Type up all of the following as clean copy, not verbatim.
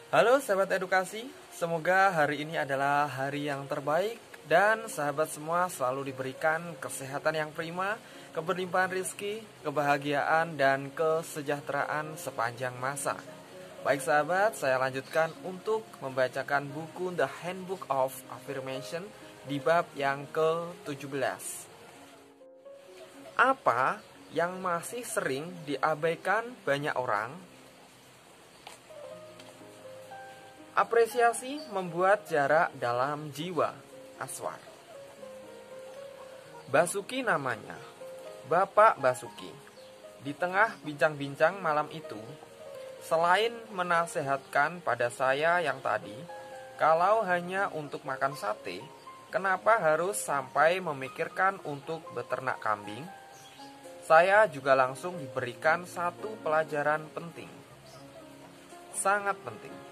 Halo sahabat edukasi, semoga hari ini adalah hari yang terbaik dan sahabat semua selalu diberikan kesehatan yang prima, keberlimpahan rizki, kebahagiaan dan kesejahteraan sepanjang masa. Baik sahabat, saya lanjutkan untuk membacakan buku The Handbook of Affirmation di bab yang ke-17. Apa yang masih sering diabaikan banyak orang? Apresiasi membuat jarak dalam jiwa. Aswar. Basuki namanya, Bapak Basuki. Di tengah bincang-bincang malam itu, selain menasehatkan pada saya yang tadi, kalau hanya untuk makan sate, kenapa harus sampai memikirkan untuk beternak kambing? Saya juga langsung diberikan satu pelajaran penting. Sangat penting.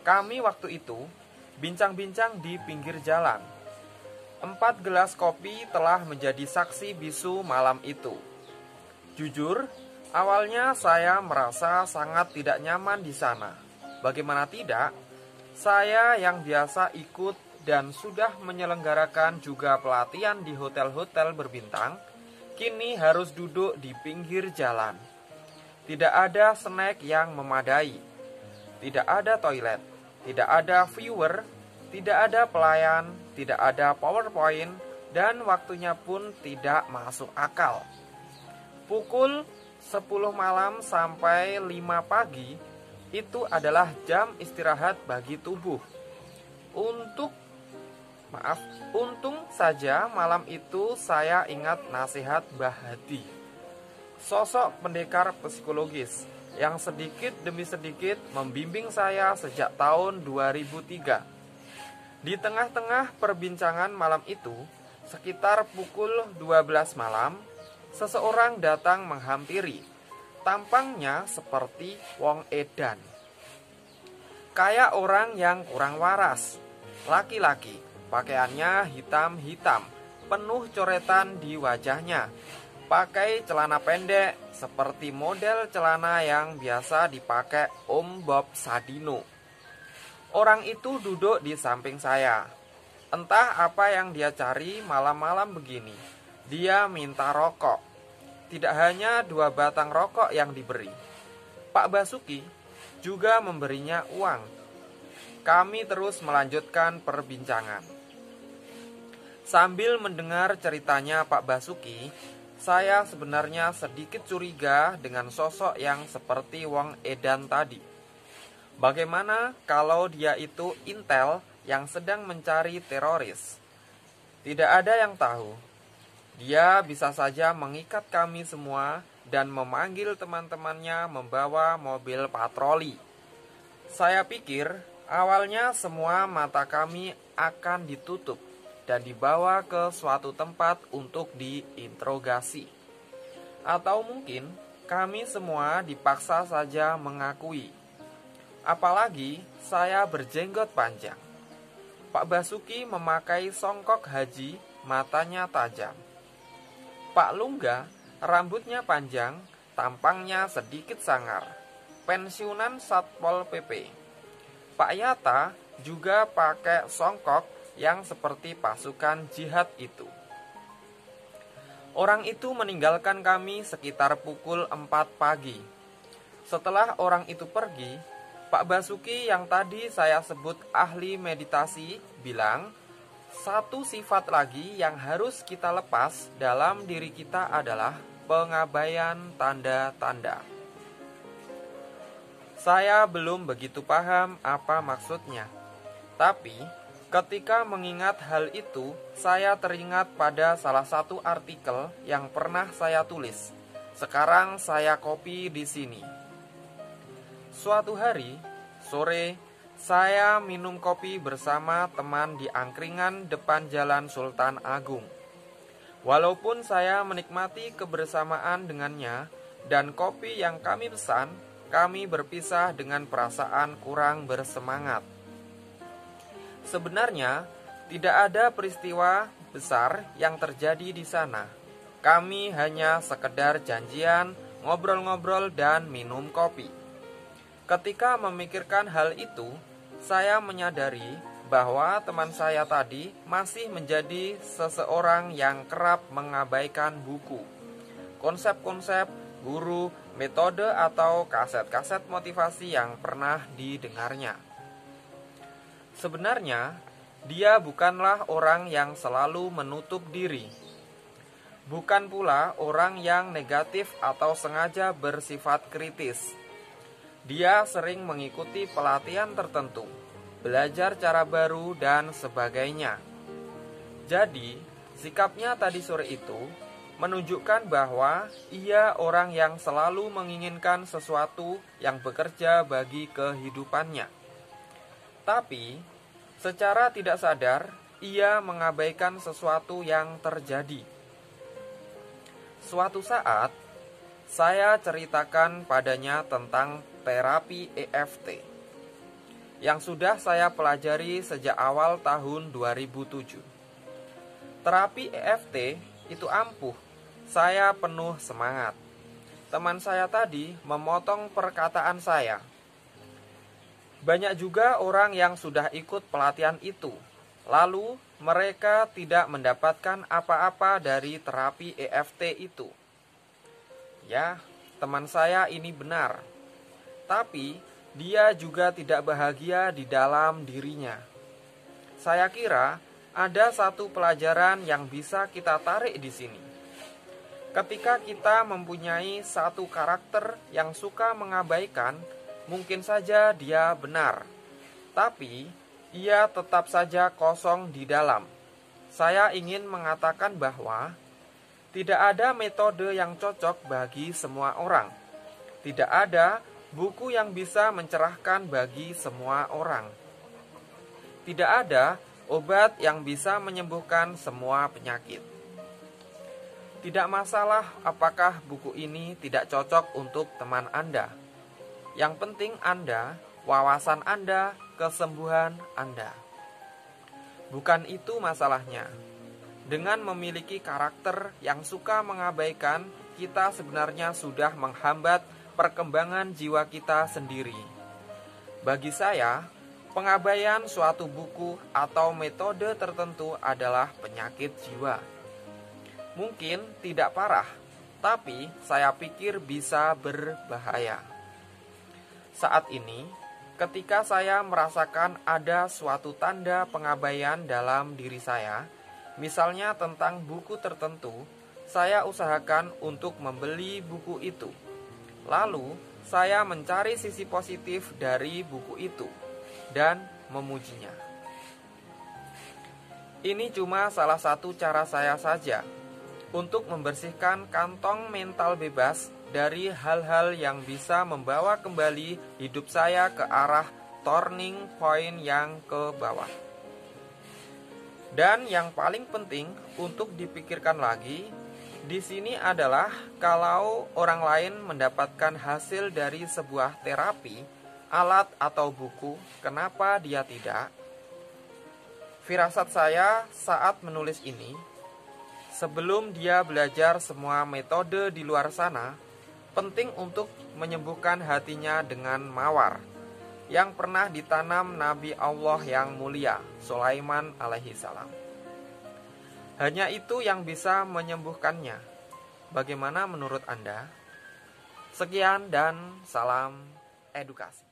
Kami waktu itu bincang-bincang di pinggir jalan. 4 gelas kopi telah menjadi saksi bisu malam itu. Jujur, awalnya saya merasa sangat tidak nyaman di sana. Bagaimana tidak, saya yang biasa ikut dan sudah menyelenggarakan juga pelatihan di hotel-hotel berbintang, kini harus duduk di pinggir jalan. Tidak ada snack yang memadai. Tidak ada toilet. Tidak ada viewer, tidak ada pelayan, tidak ada PowerPoint, dan waktunya pun tidak masuk akal. Pukul 10 malam sampai 5 pagi, itu adalah jam istirahat bagi tubuh. Untung saja malam itu saya ingat nasihat Mbah Hadi, sosok pendekar psikologis yang sedikit demi sedikit membimbing saya sejak tahun 2003. Di tengah-tengah perbincangan malam itu, sekitar pukul 12 malam, seseorang datang menghampiri. Tampangnya seperti wong edan. Kayak orang yang kurang waras. Laki-laki, pakaiannya hitam-hitam, penuh coretan di wajahnya. Pakai celana pendek seperti model celana yang biasa dipakai Om Bob Sadino. Orang itu duduk di samping saya. Entah apa yang dia cari malam-malam begini. Dia minta rokok. Tidak hanya 2 batang rokok yang diberi. Pak Basuki juga memberinya uang. Kami terus melanjutkan perbincangan. Sambil mendengar ceritanya Pak Basuki, saya sebenarnya sedikit curiga dengan sosok yang seperti wong edan tadi. Bagaimana kalau dia itu intel yang sedang mencari teroris? Tidak ada yang tahu. Dia bisa saja mengikat kami semua dan memanggil teman-temannya membawa mobil patroli. Saya pikir awalnya semua mata kami akan ditutup dan dibawa ke suatu tempat untuk diinterogasi. Atau mungkin kami semua dipaksa saja mengakui. Apalagi saya berjenggot panjang. Pak Basuki memakai songkok haji, matanya tajam. Pak Lungga rambutnya panjang, tampangnya sedikit sangar. Pensiunan Satpol PP. Pak Yata juga pakai songkok yang seperti pasukan jihad itu. Orang itu meninggalkan kami sekitar pukul 4 pagi. Setelah orang itu pergi, Pak Basuki yang tadi saya sebut ahli meditasi bilang, satu sifat lagi yang harus kita lepas dalam diri kita adalah pengabaian tanda-tanda. Saya belum begitu paham apa maksudnya. Tapi ketika mengingat hal itu, saya teringat pada salah satu artikel yang pernah saya tulis. Sekarang saya copy di sini. Suatu hari, sore, saya minum kopi bersama teman di angkringan depan Jalan Sultan Agung. Walaupun saya menikmati kebersamaan dengannya dan kopi yang kami pesan, kami berpisah dengan perasaan kurang bersemangat. Sebenarnya, tidak ada peristiwa besar yang terjadi di sana. Kami hanya sekedar janjian, ngobrol-ngobrol dan minum kopi. Ketika memikirkan hal itu, saya menyadari bahwa teman saya tadi masih menjadi seseorang yang kerap mengabaikan buku, konsep-konsep, guru, metode, atau kaset-kaset motivasi yang pernah didengarnya. Sebenarnya, dia bukanlah orang yang selalu menutup diri. Bukan pula orang yang negatif atau sengaja bersifat kritis. Dia sering mengikuti pelatihan tertentu, belajar cara baru, dan sebagainya. Jadi, sikapnya tadi sore itu menunjukkan bahwa ia orang yang selalu menginginkan sesuatu yang bekerja bagi kehidupannya. Tapi, secara tidak sadar, ia mengabaikan sesuatu yang terjadi. Suatu saat, saya ceritakan padanya tentang terapi EFT yang sudah saya pelajari sejak awal tahun 2007. Terapi EFT itu ampuh. Saya penuh semangat. Teman saya tadi memotong perkataan saya. Banyak juga orang yang sudah ikut pelatihan itu, lalu mereka tidak mendapatkan apa-apa dari terapi EFT itu. Ya, teman saya ini benar. Tapi dia juga tidak bahagia di dalam dirinya. Saya kira ada satu pelajaran yang bisa kita tarik di sini. Ketika kita mempunyai satu karakter yang suka mengabaikan, mungkin saja dia benar, tapi ia tetap saja kosong di dalam. Saya ingin mengatakan bahwa tidak ada metode yang cocok bagi semua orang. Tidak ada buku yang bisa mencerahkan bagi semua orang. Tidak ada obat yang bisa menyembuhkan semua penyakit. Tidak masalah apakah buku ini tidak cocok untuk teman Anda. Yang penting Anda, wawasan Anda, kesembuhan Anda. Bukan itu masalahnya. Dengan memiliki karakter yang suka mengabaikan, kita sebenarnya sudah menghambat perkembangan jiwa kita sendiri. Bagi saya, pengabaian suatu buku atau metode tertentu adalah penyakit jiwa. Mungkin tidak parah, tapi saya pikir bisa berbahaya. Saat ini, ketika saya merasakan ada suatu tanda pengabaian dalam diri saya, misalnya tentang buku tertentu, saya usahakan untuk membeli buku itu. Lalu, saya mencari sisi positif dari buku itu dan memujinya. Ini cuma salah satu cara saya saja untuk membersihkan kantong mental bebas dari hal-hal yang bisa membawa kembali hidup saya ke arah turning point yang ke bawah. Dan yang paling penting untuk dipikirkan lagi di sini adalah kalau orang lain mendapatkan hasil dari sebuah terapi, alat atau buku, kenapa dia tidak? Firasat saya saat menulis ini, sebelum dia belajar semua metode di luar sana, penting untuk menyembuhkan hatinya dengan mawar yang pernah ditanam Nabi Allah yang mulia, Sulaiman alaihissalam. Hanya itu yang bisa menyembuhkannya. Bagaimana menurut Anda? Sekian dan salam edukasi.